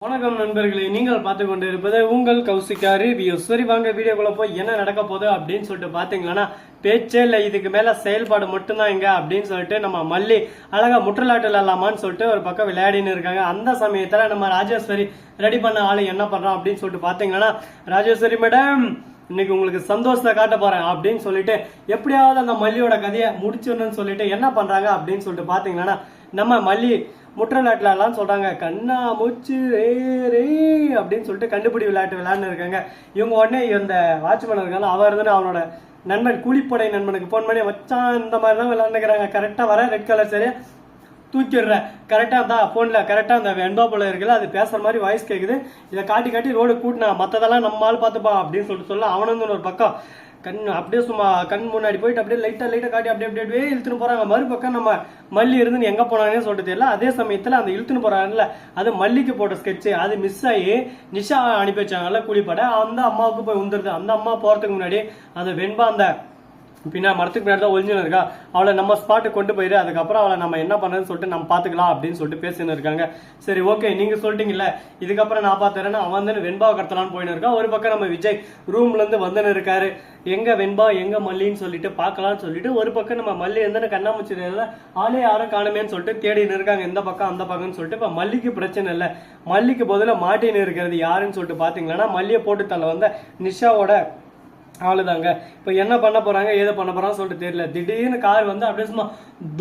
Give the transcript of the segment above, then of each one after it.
வணக்கம் நண்பர்களே, நீங்கள் பார்த்து கொண்டு இருப்பது உங்கள் கௌசிகா ரிவ்யூ. சரி வாங்க வீடியோக்குள்ள போய் என்ன நடக்க போகுது அப்படின்னு சொல்லிட்டு பாத்தீங்கன்னா, பேச்சே இல்லை, இதுக்கு மேல செயல்பாடு மட்டும்தான் இங்க அப்படின்னு சொல்லிட்டு நம்ம மல்லி அழகா முற்றலாட்டு இல்லாமான்னு சொல்லிட்டு ஒரு பக்கம் விளையாடின்னு இருக்காங்க. அந்த சமயத்துல நம்ம ராஜேஸ்வரி ரெடி பண்ண ஆளு என்ன பண்றோம் அப்படின்னு சொல்லிட்டு பாத்தீங்கன்னா, ராஜேஸ்வரி மேடம் இன்னைக்கு உங்களுக்கு சந்தோஷத்தை காட்ட போறேன் அப்படின்னு சொல்லிட்டு எப்படியாவது அந்த மல்லியோட கதையை முடிச்சிடணும்னு சொல்லிட்டு என்ன பண்றாங்க அப்படின்னு சொல்லிட்டு பாத்தீங்கன்னா, நம்ம மல்லி முற்றலாட்டுலாம் சொல்றாங்க. கண்ணா மூச்சு ரே ரே அப்படின்னு சொல்லிட்டு கண்டுபிடி விளையாட்டு விளையாண்டு இருக்காங்க. இவங்க உடனே இந்த வாட்ச்மேன் இருக்காங்க, அவர் இருந்து அவனோட நண்பன் கூலிப்படை நண்பனுக்கு போன் பண்ணி வச்சான். இந்த மாதிரி தான் விளையாண்டுக்கிறாங்க. கரெக்டா வர ரெட் கலர் சரியா தூக்கிடுற கரெக்டா தான் போன்ல கரெக்டா அந்த வெண்பா போல இருக்குல்ல, அது பேசுற மாதிரி வாய்ஸ் கேக்குது. இதை காட்டி காட்டி ரோடு கூட்டினா மத்ததெல்லாம் நம்ம ஆள் பார்த்துப்பான் அப்படின்னு சொல்லிட்டு சொல்ல, அவனு ஒரு பக்கம் கண் அப்படியே சும்மா கண் முன்னாடி போயிட்டு அப்படியே லைட்டா காட்டி அப்படியே இழுத்துன்னு போறாங்க. மறுபக்கம் நம்ம மல்லி இருந்து எங்க போனாங்கன்னு சொல்லிட்டு தெரியல. அதே சமயத்துல அந்த இழுத்துன்னு போறாங்கல்ல, அது மல்லிக்கு போட்ட ஸ்கெட்ச் அது மிஸ் ஆகி நிஷா அனுப்பி வச்சாங்கல்ல கூலிப்படை, அந்த அம்மாவுக்கு போய் உந்துருது. அந்த அம்மா போறதுக்கு முன்னாடி அந்த வெண்பா அந்த பின்னா மரத்துக்கு பின்னாடி தான் ஒளிஞ்சுன்னு இருக்கா, அவளை நம்ம ஸ்பாட்டுக்கு கொண்டு போயிரு, அதுக்கப்புறம் அவளை நம்ம என்ன பண்ணுறதுன்னு சொல்லிட்டு நம்ம பார்த்துக்கலாம் அப்படின்னு சொல்லிட்டு பேசின்னு இருக்காங்க. சரி ஓகே, நீங்க சொல்லிட்டீங்கல்ல, இதுக்கப்புறம் நான் பார்த்துறேன்னா அவன் வந்து வெண்பாவை கடத்தலான்னு போயின்னு இருக்கா. ஒரு பக்கம் நம்ம விஜய் ரூம்ல இருந்து வந்துன்னு இருக்காரு. எங்க வெண்பா எங்க மல்லின்னு சொல்லிட்டு பார்க்கலாம்னு சொல்லிட்டு ஒரு பக்கம் நம்ம மல்லி வந்து கண்ணாமூச்சி ஆளே யாரும் காணுமேன்னு சொல்லிட்டு தேடின்னு இருக்காங்க, இந்த பக்கம் அந்த பக்கம்னு சொல்லிட்டு. இப்ப மல்லிக்கு பிரச்சனை இல்லை, மல்லிக்கு பதில மாட்டின்னு இருக்கிறது யாருன்னு சொல்லிட்டு பாத்தீங்கன்னா, மல்லியை போட்டு தள்ள வந்த நிஷாவோட ஆளுதாங்க. இப்ப என்ன பண்ண போறாங்க ஏது பண்ண போறான்னு சொல்லிட்டு தெரியல. திடீர்னு கார் வந்து அப்படியே சும்மா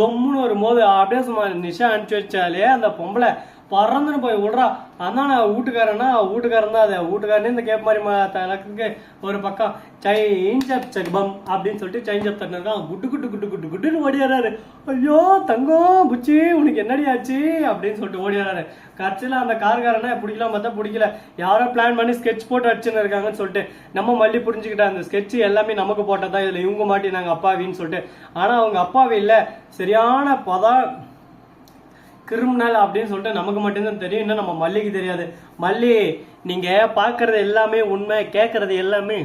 தொம்முன்னு ஒரு போது அப்படியே சும்மா நிஷா அனுப்பிச்சு வச்சாலே அந்த பொம்பளை பறந்துன்னு போய் விடுறா. அதான் நான் வீட்டுக்காரன் தான், அதை வீட்டுக்காரனே இந்த கேப் மாதிரி தனக்கு ஒரு பக்கம் சைன்ஜப் சக்பம் அப்படின்னு சொல்லிட்டு சைன்ஜப் தட்டிருக்கான். குட்டுன்னு ஓடியாரு. ஐயோ தங்கம் புச்சி உனக்கு என்னடி ஆச்சு அப்படின்னு சொல்லிட்டு ஓடியாரு. கடைசியில் அந்த கார்காரனா பிடிக்கலாம் பார்த்தா பிடிக்கல, யாரோ பிளான் பண்ணி ஸ்கெட்ச் போட்டு அடிச்சுன்னு இருக்காங்கன்னு சொல்லிட்டு நம்ம மல்லி புரிஞ்சுக்கிட்டா. அந்த ஸ்கெட்ச் எல்லாமே நமக்கு போட்டதா, இதுல இவங்க மாட்டினாங்க அப்பாவின்னு சொல்லிட்டு. ஆனா அவங்க அப்பாவி இல்ல, சரியான கிரிமினல் அப்படின்னு சொல்லிட்டு நமக்கு மட்டும்தான் தெரியும், இன்னும் நம்ம மல்லிக்கு தெரியாது. மல்லி நீங்க பாக்குறது எல்லாமே உண்மை, கேட்கறது எல்லாமே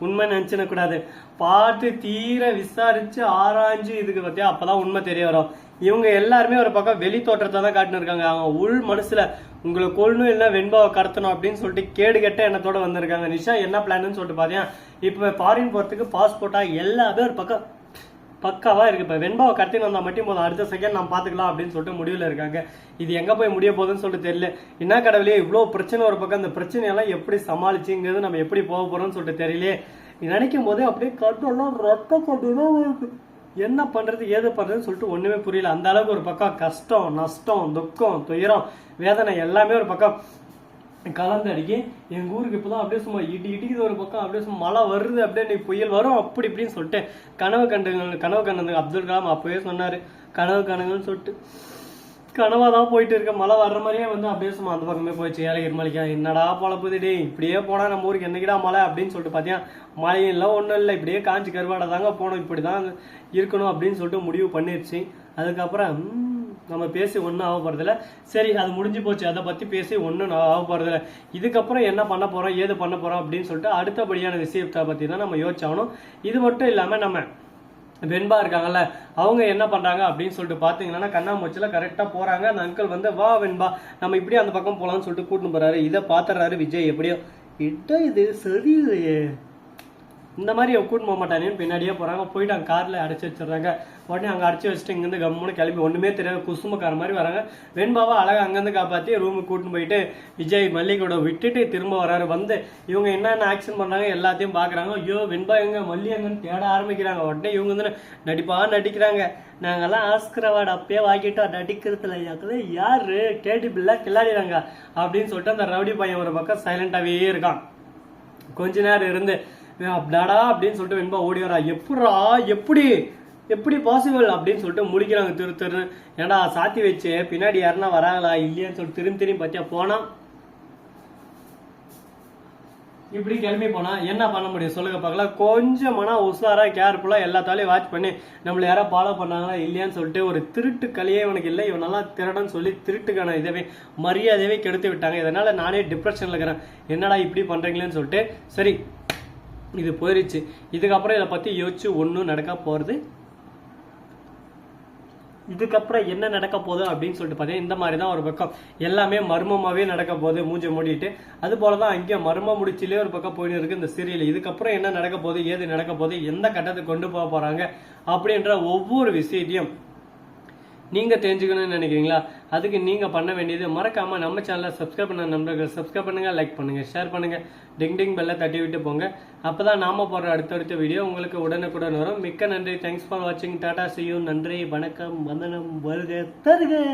உண்மை நினைச்சுன கூடாது, பார்த்து தீர விசாரிச்சு ஆராய்ஞ்சு இதுக்கு பத்தியா அப்பதான் உண்மை தெரிய வரும். இவங்க எல்லாருமே ஒரு பக்கம் வெளி தோற்றத்தை தான் காட்டினு இருக்காங்க. அவங்க உள் மனசுல உங்களை கொள்ளணும் இல்லை வெண்பாவை கடத்தணும் அப்படின்னு சொல்லிட்டு கேடு கெட்ட எண்ணத்தோட வந்திருக்காங்க. நிஷா என்ன பிளான்னு சொல்லிட்டு பாத்தீங்கன்னா, இப்ப ஃபாரின் போறதுக்கு பாஸ்போர்ட்டா எல்லாமே ஒரு பக்கம் பக்காவா இருக்கு. இப்ப வெண்பாவை கடத்தின்னு வந்தா மட்டும் போதும், அடுத்த செகண்ட் நம்ம பாத்துக்கலாம் அப்படின்னு சொல்லிட்டு முடிவுல இருக்காங்க. இது எங்க போய் முடிய போகுதுன்னு சொல்லிட்டு தெரியல. என்ன கடவுளே இவ்வளவு பிரச்சனை ஒரு பக்கம், இந்த பிரச்சனையெல்லாம் எப்படி சமாளிச்சுங்கிறது, நம்ம எப்படி போக போறோம்னு சொல்லிட்டு தெரியல. நினைக்கும் போதே அப்படியே கட்டெல்லாம் ரத்த கட்டுதான் இருக்கு. என்ன பண்றது ஏது பண்றதுன்னு சொல்லிட்டு ஒண்ணுமே புரியல. அந்த அளவுக்கு ஒரு பக்கம் கஷ்டம், நஷ்டம், துக்கம், துயரம், வேதனை எல்லாமே ஒரு பக்கம் கலந்து அடிக்கி. எங்க ஊருக்கு இப்பதான் அப்படியே சும்மா இடிக்குது ஒரு பக்கம், அப்படியே சும்மா மழை வருது, அப்படியே நீ புயல் வரும் அப்படி இப்படின்னு சொல்லிட்டு கனவு கண்டது அப்துல் கலாம் அப்பவே சொன்னாரு, கனவு கண்டுங்கன்னு சொல்லிட்டு. கனவாதான் போயிட்டு இருக்க, மழை வர்ற மாதிரியே வந்து அப்படியே சும்மா அந்த பக்கமே போயிடுச்சு. ஏலகிரி மலைக்கா என்னடா பொழப்புதுடே, இப்படியே போனா நம்ம ஊருக்கு என்னைக்கிடா மழை அப்படின்னு சொல்லிட்டு பாத்தீங்கன்னா, மழையெல்லாம் ஒன்றும் இல்லை, இப்படியே காஞ்சி கருவாடை தாங்க போனோம், இப்படிதான் இருக்கணும் அப்படின்னு சொல்லிட்டு முடிவு பண்ணிருச்சு. அதுக்கப்புறம் நம்ம பேசி ஒன்றும் ஆக போறதில்ல. சரி அது முடிஞ்சு போச்சு, அதை பத்தி பேசி ஒன்றும் ஆக போறதில்ல. இதுக்கப்புறம் என்ன பண்ண போறோம் ஏது பண்ண போறோம் அப்படின்னு சொல்லிட்டு அடுத்தபடியான விஷயத்தை பத்தி தான் நம்ம யோசிச்சாகணும். இது மட்டும் இல்லாம நம்ம வெண்பா இருக்காங்கல்ல, அவங்க என்ன பண்றாங்க அப்படின்னு சொல்லிட்டு பாத்தீங்கன்னா, கண்ணாமூச்சில கரெக்டா போறாங்க. அந்த அங்கிள் வந்து வா வெண்பா நம்ம இப்படி அந்த பக்கம் போலாம்னு சொல்லிட்டு கூட்டின்னு போறாரு. இதை பாத்துறாரு விஜய், எப்படியோ இது சரியில்லையே, இந்த மாதிரி கூட்டு போக மாட்டானேன்னு பின்னாடியே போறாங்க. போயிட்டு அங்கே கார்ல அடைச்சி வச்சிடறாங்க. உடனே அங்கே அடைச்சி வச்சுட்டு இங்கிருந்து கம்முன்னு கிளம்பி ஒண்ணுமே தெரியாத குசுமக்கார மாதிரி வராங்க. வெண்பாவை அழகா அங்கேருந்து காப்பாற்றி ரூமுக்கு கூட்டின்னு போயிட்டு விஜய் மல்லிகோட விட்டுட்டு திரும்ப வராரு. வந்து இவங்க என்னென்ன ஆக்ஷன் பண்றாங்க எல்லாத்தையும் பாக்குறாங்க. ஐயோ வெண்பா எங்க மல்லி எங்கன்னு தேட ஆரம்பிக்கிறாங்க. உடனே இவங்க வந்து நடிக்கிறாங்க. நாங்கெல்லாம் ஆஸ்கர் அவார்டு அப்பயே வாங்கிட்டோம், நடிக்கிறதுல யாரு கேட்டிபில்லா கிளாடிறாங்க அப்படின்னு சொல்லிட்டு அந்த ரவுடி பையன் ஒரு பக்கம் சைலண்டாவே இருக்கான். கொஞ்ச நேரம் இருந்து அப்படின்னா அப்படின்னு சொல்லிட்டு வெண்பா ஓடி வரா. எப்படி பாசிபிள் அப்படின்னு சொல்லிட்டு முடிக்கிறாங்க திரு. ஏன்னா சாத்தி வச்சு பின்னாடி யாருன்னா வராங்களா இல்லையான்னு சொல்லிட்டு திரும்பி பத்தியா போனா இப்படி கிளம்பி போனா என்ன பண்ண முடியும் சொல்லுங்க பார்க்கலாம். கொஞ்சமானா உஷாரா கேர்ஃபுல்லா எல்லாத்தாலையும் வாட்ச் பண்ணி நம்மள யாரா ஃபாலோ பண்ணாங்களா இல்லையான்னு சொல்லிட்டு, ஒரு திருட்டு கலையே இவனுக்கு இல்லை, இவன் நல்லா திருடன்னு சொல்லி திருட்டுக்கான இதவே மரியாதையவே கெடுத்து விட்டாங்க. இதனால நானே டிப்ரெஷன்ல இருக்கிறேன், என்னடா இப்படி பண்றீங்களேன்னு சொல்லிட்டு. சரி இது போயிருச்சு, இதுக்கப்புறம் இதை பத்தி யோசிச்சு ஒன்றும் நடக்க போறது இதுக்கப்புறம் என்ன நடக்க போகுது அப்படின்னு சொல்லிட்டு பார்த்தீங்கன்னா இந்த மாதிரி தான் ஒரு பக்கம் எல்லாமே மர்மமாவே நடக்க போகுது மூஞ்ச மூடிட்டு. அது போலதான் அங்கே மர்ம முடிச்சிலே ஒரு பக்கம் போயிட்டு இருக்கு இந்த சீரியல். இதுக்கப்புறம் என்ன நடக்க போகுது, ஏது நடக்க போகுது, எந்த கட்டத்துக்கு கொண்டு போக போறாங்க அப்படின்ற ஒவ்வொரு விஷயத்தையும் நீங்க தெரிஞ்சுக்கணும்னு நினைக்கிறீங்களா? அதுக்கு நீங்க பண்ண வேண்டியது மறக்காம நம்ம சேனலை சப்ஸ்கிரைப் பண்ண நண்பர்கள் சப்ஸ்கிரைப் பண்ணுங்க, லைக் பண்ணுங்க, ஷேர் பண்ணுங்க, டிங் டிங் பெல்ல தட்டி விட்டு போங்க. அப்பதான் நாம போடுற அடுத்தடுத்த வீடியோ உங்களுக்கு உடனுக்குடன் வரும். மிக்க நன்றி. தேங்க்ஸ் ஃபார் வாட்சிங். Tata, see you. நன்றி, வணக்கம், வந்தனம், வருக தருக.